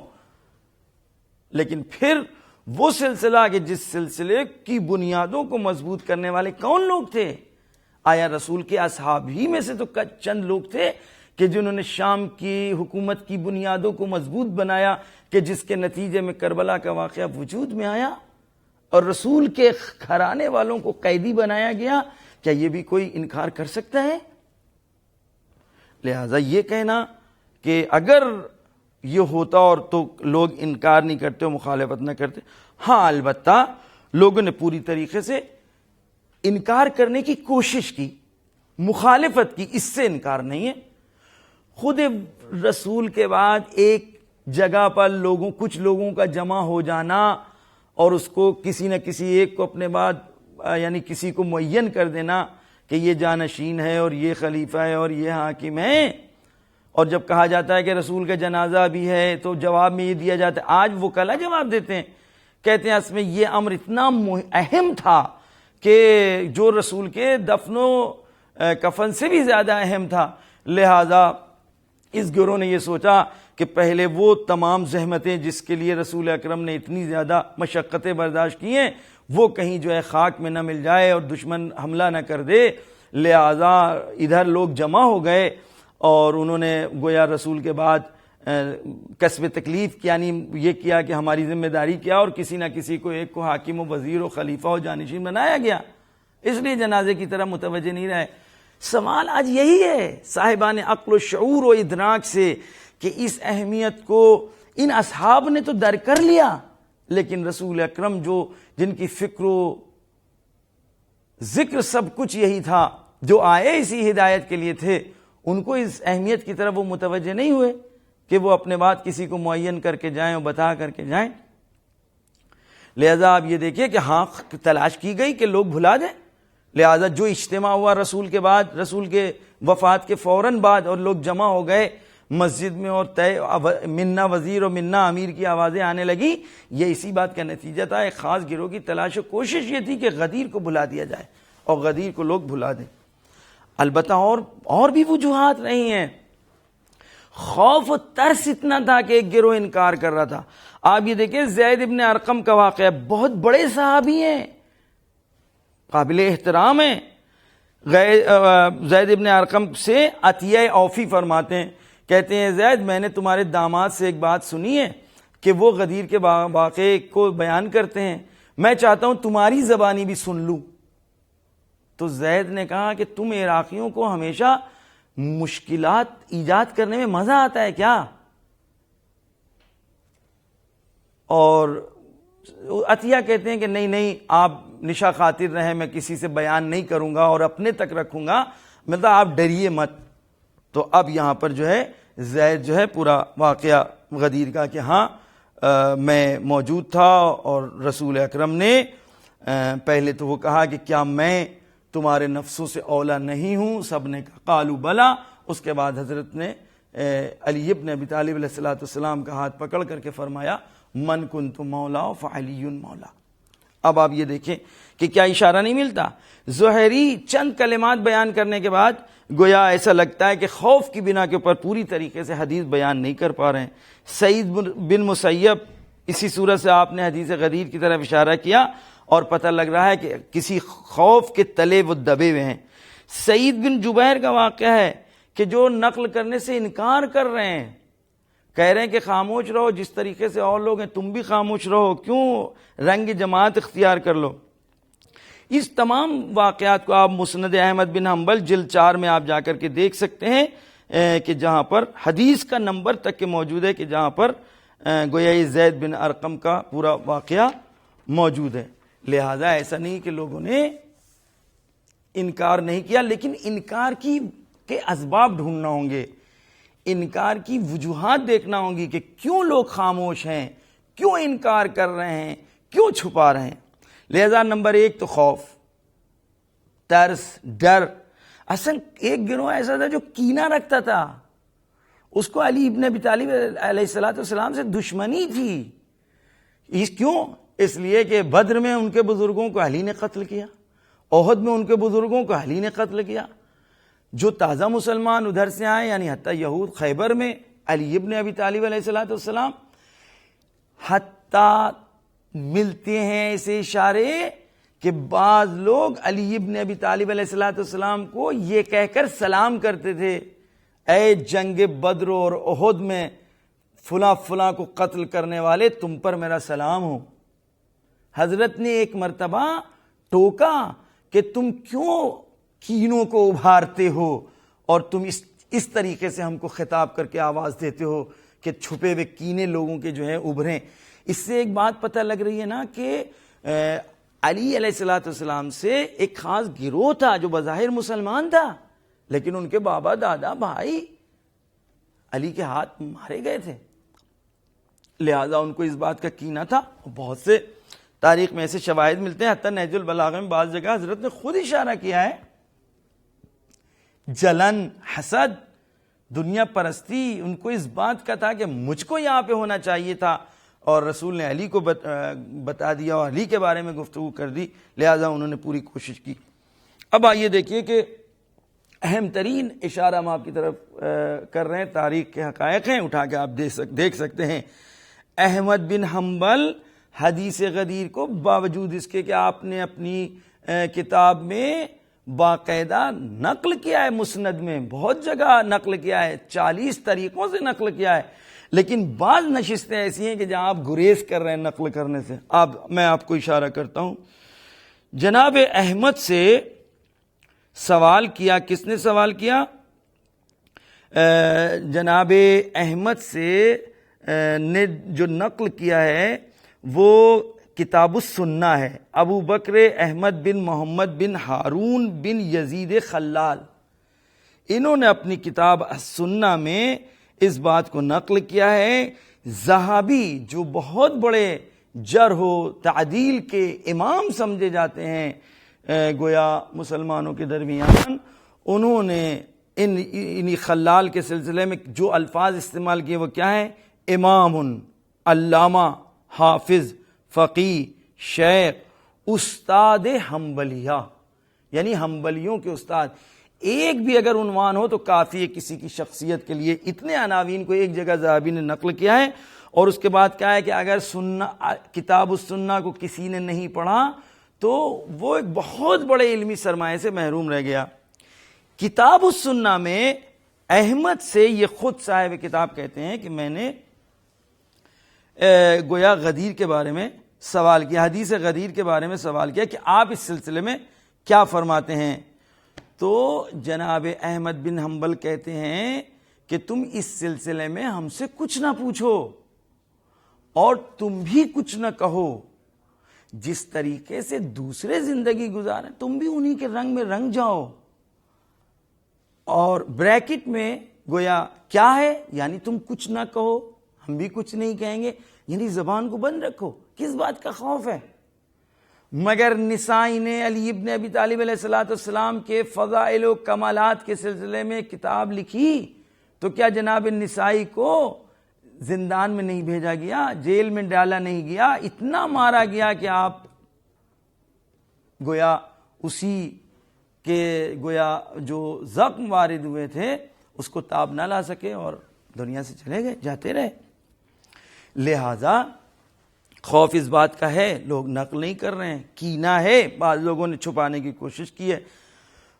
لیکن پھر وہ سلسلہ کہ جس سلسلے کی بنیادوں کو مضبوط کرنے والے کون لوگ تھے؟ آیا رسول کے اصحاب ہی میں سے تو چند لوگ تھے کہ جنہوں نے شام کی حکومت کی بنیادوں کو مضبوط بنایا کہ جس کے نتیجے میں کربلا کا واقعہ وجود میں آیا اور رسول کے گھرانے والوں کو قیدی بنایا گیا، کیا یہ بھی کوئی انکار کر سکتا ہے؟ لہذا یہ کہنا کہ اگر یہ ہوتا اور تو لوگ انکار نہیں کرتے اور مخالفت نہ کرتے، ہاں البتہ لوگوں نے پوری طریقے سے انکار کرنے کی کوشش کی، مخالفت کی، اس سے انکار نہیں ہے۔ خود رسول کے بعد ایک جگہ پر کچھ لوگوں کا جمع ہو جانا اور اس کو کسی نہ کسی ایک کو اپنے بعد یعنی کسی کو معین کر دینا کہ یہ جانشین ہے اور یہ خلیفہ ہے اور یہ حاکم ہے، اور جب کہا جاتا ہے کہ رسول کا جنازہ بھی ہے تو جواب میں یہ دیا جاتا ہے، آج وہ کلا جواب دیتے ہیں، کہتے ہیں اس میں یہ امر اتنا اہم تھا کہ جو رسول کے دفن و کفن سے بھی زیادہ اہم تھا، لہذا اس گروہ نے یہ سوچا کہ پہلے وہ تمام زحمتیں جس کے لیے رسول اکرم نے اتنی زیادہ مشقتیں برداشت کی ہیں وہ کہیں جو ہے خاک میں نہ مل جائے اور دشمن حملہ نہ کر دے، لہذا ادھر لوگ جمع ہو گئے اور انہوں نے گویا رسول کے بعد کسب تکلیف یعنی یہ کیا کہ ہماری ذمہ داری کیا اور کسی نہ کسی کو ایک کو حاکم و وزیر و خلیفہ و جانشین بنایا گیا، اس لیے جنازے کی طرف متوجہ نہیں رہے۔ سوال آج یہی ہے صاحبان عقل و شعور و ادراک سے کہ اس اہمیت کو ان اصحاب نے تو در کر لیا، لیکن رسول اکرم جن کی فکر و ذکر سب کچھ یہی تھا، جو آئے اسی ہدایت کے لیے تھے، ان کو اس اہمیت کی طرف وہ متوجہ نہیں ہوئے کہ وہ اپنے بات کسی کو معین کر کے جائیں اور بتا کر کے جائیں۔ لہذا آپ یہ دیکھیے کہ ہاں تلاش کی گئی کہ لوگ بھلا دیں، لہذا جو اجتماع ہوا رسول کے بعد، رسول کے وفات کے فوراً بعد، اور لوگ جمع ہو گئے مسجد میں اور منا وزیر اور منا امیر کی آوازیں آنے لگی، یہ اسی بات کا نتیجہ تھا۔ ایک خاص گروہ کی تلاش و کوشش یہ تھی کہ غدیر کو بھلا دیا جائے اور غدیر کو لوگ بھلا دیں۔ البتہ اور بھی وجوہات رہی ہیں۔ خوف و ترس اتنا تھا کہ ایک گروہ انکار کر رہا تھا۔ آپ یہ دیکھیں زید ابن ارقم کا واقعہ، بہت بڑے صحابی ہیں، قابل احترام ہیں۔ زید ابن ارقم سے عطیہ اوفی فرماتے ہیں، کہتے ہیں زید میں نے تمہارے داماد سے ایک بات سنی ہے کہ وہ غدیر کے واقعے کو بیان کرتے ہیں، میں چاہتا ہوں تمہاری زبانی بھی سن لوں۔ تو زید نے کہا کہ تم عراقیوں کو ہمیشہ مشکلات ایجاد کرنے میں مزہ آتا ہے کیا؟ اور عطیہ کہتے ہیں کہ نہیں آپ نشا خاطر رہیں، میں کسی سے بیان نہیں کروں گا اور اپنے تک رکھوں گا، مطلب آپ ڈریے مت۔ تو اب یہاں پر جو ہے زید جو ہے پورا واقعہ غدیر کا کہ ہاں میں موجود تھا اور رسول اکرم نے پہلے تو وہ کہا کہ کیا میں تمہارے نفسوں سے اولا نہیں ہوں؟ سب نے کہا قالوا بلا۔ اس کے بعد حضرت نے علی ابن ابی طالب علیہ السلام کا ہاتھ پکڑ کر کے فرمایا من کنت مولا فعلی مولا۔ اب آپ یہ دیکھیں کہ کیا اشارہ نہیں ملتا؟ زہری چند کلمات بیان کرنے کے بعد گویا ایسا لگتا ہے کہ خوف کی بنا کے اوپر پوری طریقے سے حدیث بیان نہیں کر پا رہے ہیں۔ سعید بن مسیب، اسی صورت سے آپ نے حدیث غدیر کی طرف اشارہ کیا اور پتہ لگ رہا ہے کہ کسی خوف کے تلے وہ دبے ہوئے ہیں۔ سعید بن جبیر کا واقعہ ہے کہ جو نقل کرنے سے انکار کر رہے ہیں، کہہ رہے ہیں کہ خاموش رہو، جس طریقے سے اور لوگ ہیں تم بھی خاموش رہو، کیوں رنگ جماعت اختیار کر لو۔ اس تمام واقعات کو آپ مسند احمد بن حنبل جلد 4 میں آپ جا کر کے دیکھ سکتے ہیں کہ جہاں پر حدیث کا نمبر تک کے موجود ہے کہ جہاں پر گویا زید بن ارقم کا پورا واقعہ موجود ہے۔ لہذا ایسا نہیں کہ لوگوں نے انکار نہیں کیا، لیکن انکار کے اسباب ڈھونڈنا ہوں گے، انکار کی وجوہات دیکھنا ہوں گی کہ کیوں لوگ خاموش ہیں، کیوں انکار کر رہے ہیں، کیوں چھپا رہے ہیں۔ لہذا نمبر 1 تو خوف، ترس، ڈر۔ اصل ایک گروہ ایسا تھا جو کینہ رکھتا تھا، اس کو علی ابن ابی طالب علیہ السلام سے دشمنی تھی۔ کیوں؟ اس لیے کہ بدر میں ان کے بزرگوں کو علی نے قتل کیا، احد میں ان کے بزرگوں کو علی نے قتل کیا۔ جو تازہ مسلمان ادھر سے آئے یعنی حتیٰ یہود، خیبر میں علی ابن ابی طالب علیہ السلام، حتیٰ ملتے ہیں ایسے اشارے کہ بعض لوگ علی ابن ابی طالب علیہ السلام کو یہ کہہ کر سلام کرتے تھے، اے جنگ بدر اور احد میں فلاں فلاں کو قتل کرنے والے، تم پر میرا سلام ہو۔ حضرت نے ایک مرتبہ ٹوکا کہ تم کیوں کینوں کو ابھارتے ہو اور تم اس طریقے سے ہم کو خطاب کر کے آواز دیتے ہو کہ چھپے ہوئے کینے لوگوں کے جو ہیں ابھریں۔ اس سے ایک بات پتہ لگ رہی ہے نا کہ علی علیہ السلام سے ایک خاص گروہ تھا جو بظاہر مسلمان تھا، لیکن ان کے بابا دادا بھائی علی کے ہاتھ مارے گئے تھے، لہذا ان کو اس بات کا کینہ تھا۔ بہت سے تاریخ میں ایسے شواہد ملتے ہیں، حتیٰ نہج البلاغہ میں بعض جگہ حضرت نے خود اشارہ کیا ہے، جلن، حسد، دنیا پرستی ان کو اس بات کا تھا کہ مجھ کو یہاں پہ ہونا چاہیے تھا، اور رسول نے علی کو بتا دیا اور علی کے بارے میں گفتگو کر دی، لہذا انہوں نے پوری کوشش کی۔ اب آئیے دیکھیے کہ اہم ترین اشارہ ہم آپ کی طرف کر رہے ہیں، تاریخ کے حقائق ہیں، اٹھا کے آپ دیکھ سکتے ہیں۔ احمد بن حنبل حدیث غدیر کو باوجود اس کے کہ آپ نے اپنی کتاب میں باقاعدہ نقل کیا ہے، مسند میں بہت جگہ نقل کیا ہے، 40 طریقوں سے نقل کیا ہے، لیکن بعض نشستیں ایسی ہیں کہ جہاں آپ گریز کر رہے ہیں نقل کرنے سے۔ میں آپ کو اشارہ کرتا ہوں، جناب احمد سے سوال کیا، کس نے سوال کیا؟ جناب احمد سے نے جو نقل کیا ہے وہ کتاب السنہ ہے، ابو بکر احمد بن محمد بن ہارون بن یزید خلال، انہوں نے اپنی کتاب السنہ میں اس بات کو نقل کیا ہے۔ ذہبی جو بہت بڑے جرح و تعدیل کے امام سمجھے جاتے ہیں گویا مسلمانوں کے درمیان، انہوں نے انہی خلال کے سلسلے میں جو الفاظ استعمال کیے وہ کیا ہیں؟ امام، علامہ، حافظ، فقیہ، شیخ، استاد حنبلیہ، یعنی حنبلیوں کے استاد۔ ایک بھی اگر عنوان ہو تو کافی ہے کسی کی شخصیت کے لیے، اتنے عناوین کو ایک جگہ ذہبی نے نقل کیا ہے۔ اور اس کے بعد کیا ہے کہ اگر کتاب السنہ کو کسی نے نہیں پڑھا تو وہ ایک بہت بڑے علمی سرمایہ سے محروم رہ گیا۔ کتاب السنہ میں احمد سے یہ خود صاحب کتاب کہتے ہیں کہ میں نے گویا غدیر کے بارے میں سوال کیا، حدیث غدیر کے بارے میں سوال کیا کہ آپ اس سلسلے میں کیا فرماتے ہیں؟ تو جناب احمد بن حنبل کہتے ہیں کہ تم اس سلسلے میں ہم سے کچھ نہ پوچھو اور تم بھی کچھ نہ کہو، جس طریقے سے دوسرے زندگی گزاریں تم بھی انہی کے رنگ میں رنگ جاؤ۔ اور بریکٹ میں گویا کیا ہے؟ یعنی تم کچھ نہ کہو ہم بھی کچھ نہیں کہیں گے، یعنی زبان کو بند رکھو۔ کس بات کا خوف ہے؟ مگر نسائی نے علی ابن ابی طالب علیہ السلام کے فضائل و کمالات کے سلسلے میں کتاب لکھی تو کیا جناب نسائی کو زندان میں نہیں بھیجا گیا، جیل میں ڈالا نہیں گیا، اتنا مارا گیا کہ آپ گویا اسی کے گویا جو زخم وارد ہوئے تھے اس کو تاب نہ لا سکے اور دنیا سے چلے گئے، جاتے رہے۔ لہذا خوف اس بات کا ہے، لوگ نقل نہیں کر رہے ہیں، کینہ ہے، بعض لوگوں نے چھپانے کی کوشش کی ہے،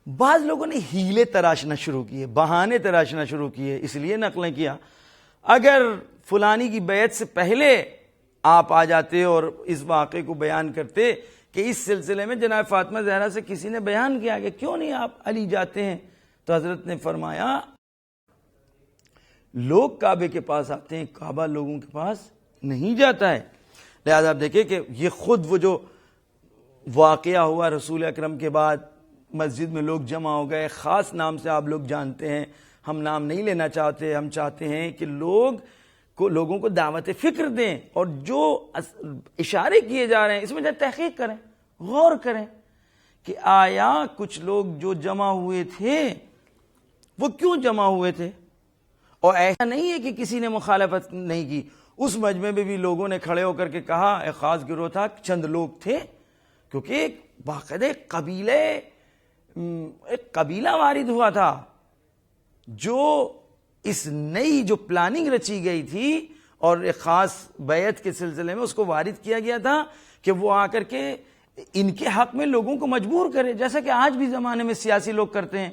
بعض لوگوں نے ہیلے تراشنا شروع کیے، بہانے تراشنا شروع کیے، اس لیے نقلیں کیا۔ اگر فلانی کی بیعت سے پہلے آپ آ جاتے اور اس واقعے کو بیان کرتے کہ اس سلسلے میں جناب فاطمہ زہرا سے کسی نے بیان کیا کہ کیوں نہیں آپ علی جاتے ہیں، تو حضرت نے فرمایا لوگ کعبے کے پاس آتے ہیں، کعبہ لوگوں کے پاس نہیں جاتا ہے۔ لہذا آپ دیکھیں کہ یہ خود وہ جو واقعہ ہوا رسول اکرم کے بعد مسجد میں لوگ جمع ہو گئے، خاص نام سے آپ لوگ جانتے ہیں، ہم نام نہیں لینا چاہتے، ہم چاہتے ہیں کہ لوگوں کو دعوت فکر دیں، اور جو اشارے کیے جا رہے ہیں اس میں تحقیق کریں، غور کریں کہ آیا کچھ لوگ جو جمع ہوئے تھے وہ کیوں جمع ہوئے تھے، اور ایسا نہیں ہے کہ کسی نے مخالفت نہیں کی، اس مجمع میں بھی لوگوں نے کھڑے ہو کر کے کہا ایک خاص گروہ تھا، چند لوگ تھے، کیونکہ ایک باقاعدہ ایک قبیلہ وارد ہوا تھا جو اس نئی جو پلاننگ رچی گئی تھی اور ایک خاص بیعت کے سلسلے میں اس کو وارد کیا گیا تھا کہ وہ آ کر کے ان کے حق میں لوگوں کو مجبور کرے، جیسا کہ آج بھی زمانے میں سیاسی لوگ کرتے ہیں۔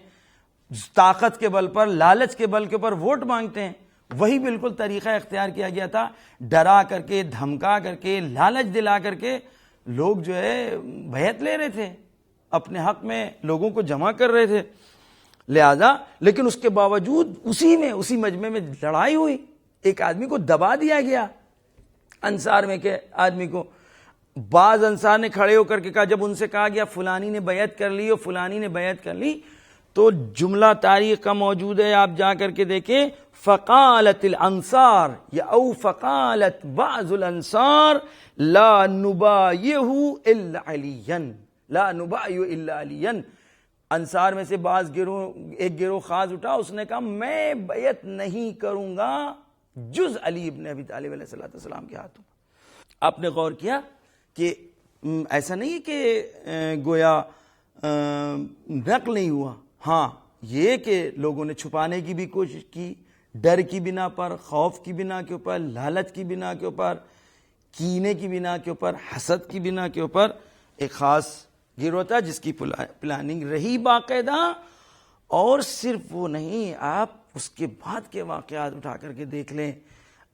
طاقت کے بل پر، لالچ کے بل کے اوپر ووٹ مانگتے ہیں، وہی بالکل طریقہ اختیار کیا گیا تھا، ڈرا کر کے، دھمکا کر کے، لالچ دلا کر کے لوگ جو ہے بیعت لے رہے تھے، اپنے حق میں لوگوں کو جمع کر رہے تھے. لہذا لیکن اس کے باوجود اسی مجمع میں لڑائی ہوئی، ایک آدمی کو دبا دیا گیا انصار میں کے آدمی کو. بعض انصار نے کھڑے ہو کر کے کہا، جب ان سے کہا گیا فلانی نے بیعت کر لی اور فلانی نے بیعت کر لی، تو جملہ تاریخ کا موجود ہے، آپ جا کر کے دیکھیں، فقالت الانصار یا او فقالت بعض الانصار لا نبایعہ الا علیا، لا نبایع الا علیا. انصار میں سے ایک گروہ خاص اٹھا، اس نے کہا میں بیعت نہیں کروں گا جز علی ابن ابی طالب علیہ السلام کے ہاتھوں. آپ نے غور کیا کہ ایسا نہیں کہ گویا نقل نہیں ہوا، ہاں یہ کہ لوگوں نے چھپانے کی بھی کوشش کی، ڈر کی بنا پر، خوف کی بنا کے اوپر، لالچ کی بنا کے اوپر، کینے کی بنا کے اوپر، حسد کی بنا کے اوپر ایک خاص گروہ تھا جس کی پلاننگ رہی باقاعدہ. اور صرف وہ نہیں، آپ اس کے بعد کے واقعات اٹھا کر کے دیکھ لیں.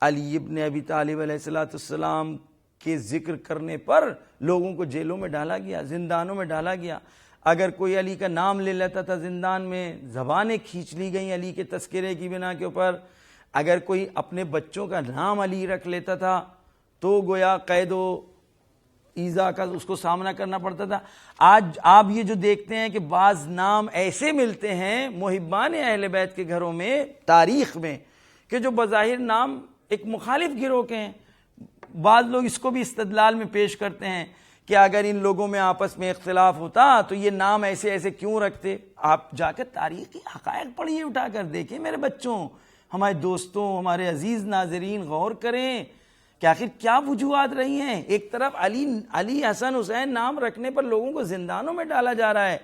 علی ابن ابی طالب علیہ السلام کے ذکر کرنے پر لوگوں کو جیلوں میں ڈالا گیا، زندانوں میں ڈالا گیا. اگر کوئی علی کا نام لے لیتا تھا زندان میں، زبانیں کھینچ لی گئیں علی کے تذکرے کی بنا کے اوپر. اگر کوئی اپنے بچوں کا نام علی رکھ لیتا تھا تو گویا قید و ایذا کا اس کو سامنا کرنا پڑتا تھا. آج آپ یہ جو دیکھتے ہیں کہ بعض نام ایسے ملتے ہیں محبان اہل بیت کے گھروں میں تاریخ میں کہ جو بظاہر نام ایک مخالف گروہ کے ہیں. بعض لوگ اس کو بھی استدلال میں پیش کرتے ہیں کہ اگر ان لوگوں میں آپس میں اختلاف ہوتا تو یہ نام ایسے ایسے کیوں رکھتے. آپ جا کر تاریخی حقائق پڑھیے، اٹھا کر دیکھیں میرے بچوں، ہمارے دوستوں، ہمارے عزیز ناظرین، غور کریں کہ آخر کیا وجوہات رہی ہیں. ایک طرف علی حسن حسین نام رکھنے پر لوگوں کو زندانوں میں ڈالا جا رہا ہے،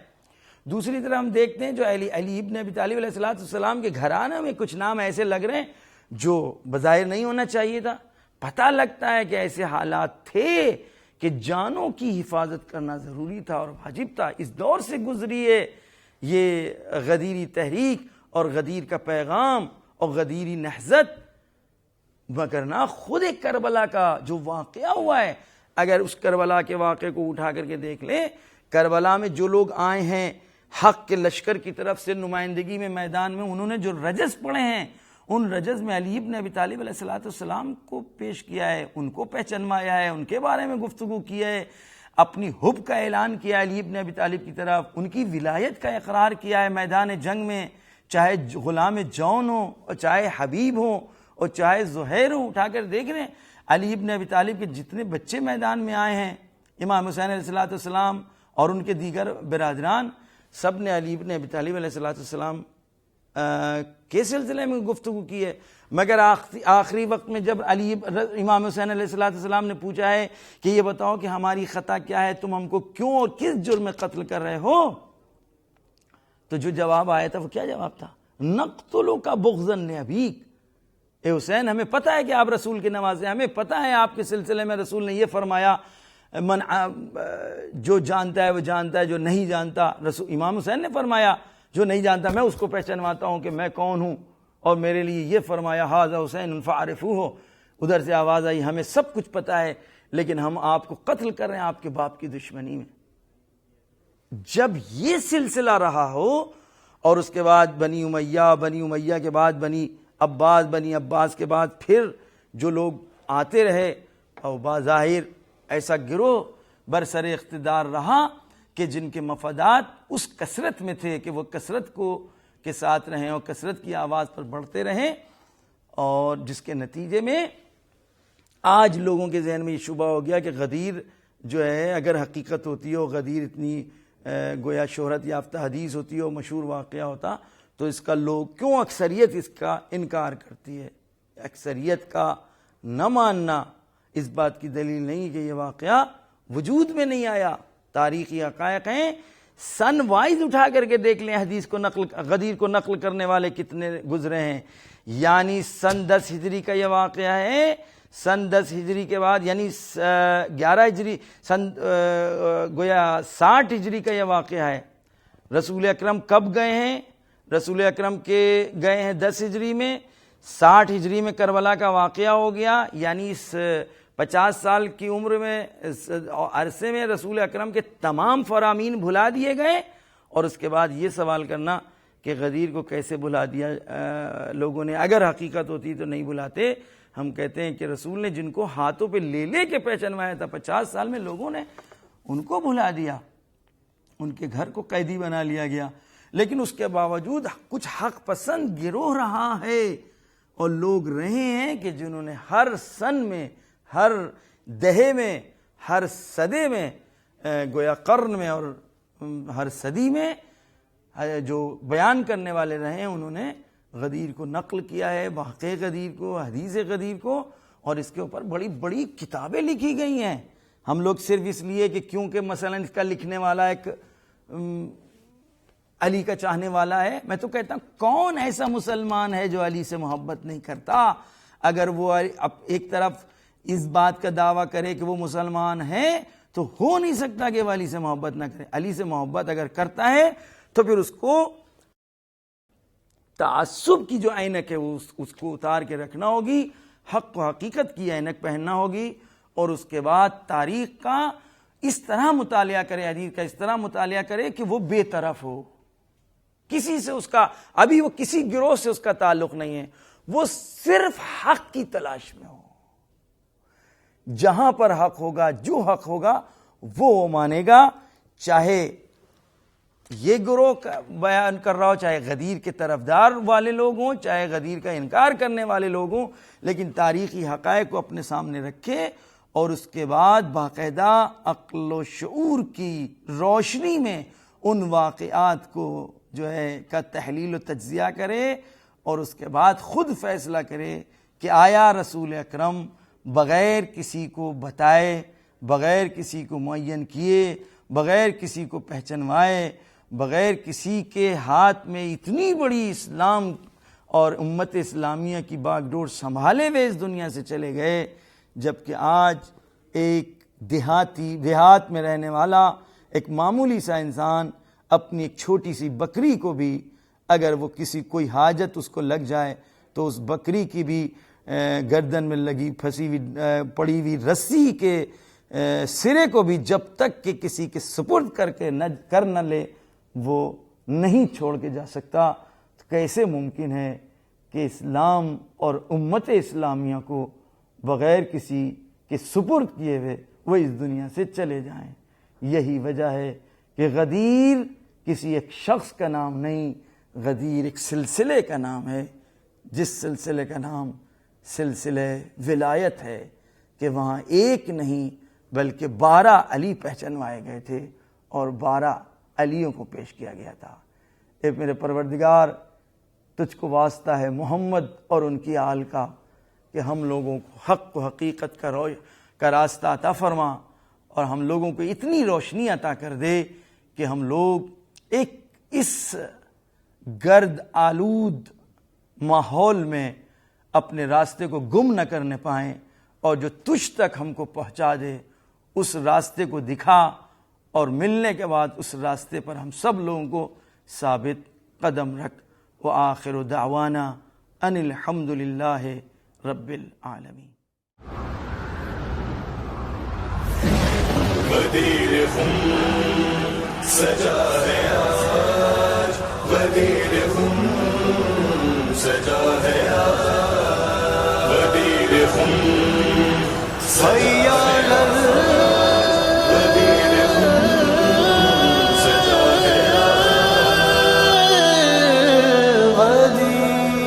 دوسری طرف ہم دیکھتے ہیں جو علی ابن ابی طالب علیہ السلام کے گھرانہ میں کچھ نام ایسے لگ رہے ہیں جو بظاہر نہیں ہونا چاہیے تھا. پتہ لگتا ہے کہ ایسے حالات تھے کہ جانوں کی حفاظت کرنا ضروری تھا اور واجب تھا. اس دور سے گزری ہے یہ غدیری تحریک اور غدیر کا پیغام اور غدیری نہضت. مگر نہ خود ایک کربلا کا جو واقعہ ہوا ہے، اگر اس کربلا کے واقعے کو اٹھا کر کے دیکھ لیں، کربلا میں جو لوگ آئے ہیں حق کے لشکر کی طرف سے نمائندگی میں میدان میں، انہوں نے جو رجز پڑھے ہیں، ان رجز میں علی ابن ابی طالب علیہ السلام کو پیش کیا ہے، ان کو پہچنوایا ہے، ان کے بارے میں گفتگو کی ہے، اپنی حب کا اعلان کیا ہے علی ابن ابی طالب کی طرف، ان کی ولایت کا اقرار کیا ہے میدان جنگ میں، چاہے غلام جون ہو اور چاہے حبیب ہو اور چاہے زہیر ہو. اٹھا کر دیکھ رہے ہیں علی ابن ابی طالب کے جتنے بچے میدان میں آئے ہیں، امام حسین علیہ السلام اور ان کے دیگر برادران، سب نے علی ابن ابی طالب علیہ السلام کے سلسلے میں گفتگو کی ہے. مگر آخری وقت میں جب امام حسین علیہ السلام نے پوچھا ہے کہ یہ بتاؤ کہ ہماری خطا کیا ہے، تم ہم کو کیوں اور کس جرم میں قتل کر رہے ہو، تو جو جواب آیا تھا وہ کیا جواب تھا؟ نقتلک بغضا لابیک. اے حسین، ہمیں پتہ ہے کہ آپ رسول کے نوازے ہیں، ہمیں پتہ ہے آپ کے سلسلے میں رسول نے یہ فرمایا، جو جانتا ہے وہ جانتا ہے، جو نہیں جانتا، امام حسین نے فرمایا جو نہیں جانتا میں اس کو پہچانواتا ہوں کہ میں کون ہوں، اور میرے لیے یہ فرمایا ھذا حسین فاعرفوہ. ادھر سے آواز آئی ہمیں سب کچھ پتہ ہے لیکن ہم آپ کو قتل کر رہے ہیں آپ کے باپ کی دشمنی میں. جب یہ سلسلہ رہا ہو اور اس کے بعد بنی امیہ کے بعد بنی عباس کے بعد پھر جو لوگ آتے رہے، اور بظاہر ایسا گروہ برسر اقتدار رہا کہ جن کے مفادات اس کثرت میں تھے کہ وہ کثرت کے ساتھ رہیں اور کثرت کی آواز پر بڑھتے رہیں، اور جس کے نتیجے میں آج لوگوں کے ذہن میں یہ شبہ ہو گیا کہ غدیر جو ہے اگر حقیقت ہوتی ہو، غدیر اتنی گویا شہرت یافتہ حدیث ہوتی ہو، مشہور واقعہ ہوتا، تو اس کا لوگ کیوں اکثریت اس کا انکار کرتی ہے. اکثریت کا نہ ماننا اس بات کی دلیل نہیں کہ یہ واقعہ وجود میں نہیں آیا. تاریخی حقائق ہیں، سن وائز اٹھا کر کے دیکھ لیں حدیث کو غدیر کو نقل کرنے والے کتنے گزرے ہیں. یعنی سن 10 ہجری کا یہ واقعہ ہے، سن 10 ہجری کے بعد یعنی 11 ہجری سن گویا 60 ہجری کا یہ واقعہ ہے. رسول اکرم کب گئے ہیں؟ رسول اکرم کے گئے ہیں 10 ہجری میں، 60 ہجری میں کربلا کا واقعہ ہو گیا، یعنی اس 50 سال کی عمر میں عرصے میں رسول اکرم کے تمام فرامین بھلا دیے گئے. اور اس کے بعد یہ سوال کرنا کہ غدیر کو کیسے بھلا دیا لوگوں نے، اگر حقیقت ہوتی تو نہیں بھلاتے. ہم کہتے ہیں کہ رسول نے جن کو ہاتھوں پہ لے کے پہچنوایا تھا 50 سال میں لوگوں نے ان کو بھلا دیا، ان کے گھر کو قیدی بنا لیا گیا. لیکن اس کے باوجود کچھ حق پسند گروہ رہا ہے اور لوگ رہے ہیں کہ جنہوں نے ہر سن میں، ہر دہے میں، ہر صدے میں، گویا قرن میں اور ہر صدی میں جو بیان کرنے والے رہے ہیں، انہوں نے غدیر کو نقل کیا ہے، واقع غدیر کو، حدیث غدیر کو، اور اس کے اوپر بڑی بڑی کتابیں لکھی گئی ہیں. ہم لوگ صرف اس لیے کہ کیونکہ مثلا اس کا لکھنے والا ایک علی کا چاہنے والا ہے، میں تو کہتا ہوں کون ایسا مسلمان ہے جو علی سے محبت نہیں کرتا؟ اگر وہ ایک طرف اس بات کا دعویٰ کرے کہ وہ مسلمان ہے تو ہو نہیں سکتا کہ وہ علی سے محبت نہ کرے. علی سے محبت اگر کرتا ہے تو پھر اس کو تعصب کی جو عینک ہے وہ اس کو اتار کے رکھنا ہوگی، حق و حقیقت کی عینک پہننا ہوگی، اور اس کے بعد تاریخ کا اس طرح مطالعہ کرے، حدیث کا اس طرح مطالعہ کرے کہ وہ بے طرف ہو، کسی سے اس کا ابھی وہ کسی گروہ سے اس کا تعلق نہیں ہے، وہ صرف حق کی تلاش میں ہو. جہاں پر حق ہوگا، جو حق ہوگا وہ مانے گا، چاہے یہ گروہ بیان کر رہا ہو، چاہے غدیر کے طرفدار والے لوگ ہوں، چاہے غدیر کا انکار کرنے والے لوگ ہوں، لیکن تاریخی حقائق کو اپنے سامنے رکھے اور اس کے بعد باقاعدہ عقل و شعور کی روشنی میں ان واقعات کو جو ہے کا تحلیل و تجزیہ کرے، اور اس کے بعد خود فیصلہ کرے کہ آیا رسول اکرم بغیر کسی کو بتائے، بغیر کسی کو معین کیے، بغیر کسی کو پہچنوائے، بغیر کسی کے ہاتھ میں اتنی بڑی اسلام اور امت اسلامیہ کی باغ ڈور سنبھالے ہوئے اس دنیا سے چلے گئے، جبکہ آج ایک دیہات میں رہنے والا ایک معمولی سا انسان اپنی ایک چھوٹی سی بکری کو بھی اگر وہ کوئی حاجت اس کو لگ جائے تو اس بکری کی بھی گردن میں لگی پھنسی ہوئی پڑی ہوئی رسی کے سرے کو بھی جب تک کہ کسی کے سپرد کر نہ لے وہ نہیں چھوڑ کے جا سکتا. تو کیسے ممکن ہے کہ اسلام اور امت اسلامیہ کو بغیر کسی کے سپرد کیے ہوئے وہ اس دنیا سے چلے جائیں؟ یہی وجہ ہے کہ غدیر کسی ایک شخص کا نام نہیں، غدیر ایک سلسلے کا نام ہے، جس سلسلے کا نام سلسلہ ولایت ہے، کہ وہاں ایک نہیں بلکہ 12 علی پہچنوائے گئے تھے اور 12 علیوں کو پیش کیا گیا تھا. اے میرے پروردگار، تجھ کو واسطہ ہے محمد اور ان کی آل کا کہ ہم لوگوں کو حق و حقیقت کا راستہ عطا فرما، اور ہم لوگوں کو اتنی روشنی عطا کر دے کہ ہم لوگ ایک اس گرد آلود ماحول میں اپنے راستے کو گم نہ کرنے پائیں، اور جو تجھ تک ہم کو پہنچا دے اس راستے کو دکھا، اور ملنے کے بعد اس راستے پر ہم سب لوگوں کو ثابت قدم رکھ. وآخر دعوانا ان الحمد للہ رب العالمین. غدیر خون سجا ہے آج، غدیر خون سجا ہے آج، غدیر خون سجا ہے آج، غدیر خون سجا ہے آج.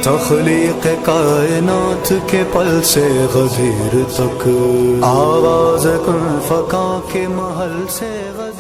تخلیق کائنات کے پل سے غدیر تک، آواز کن فکا کے محل سے غدیر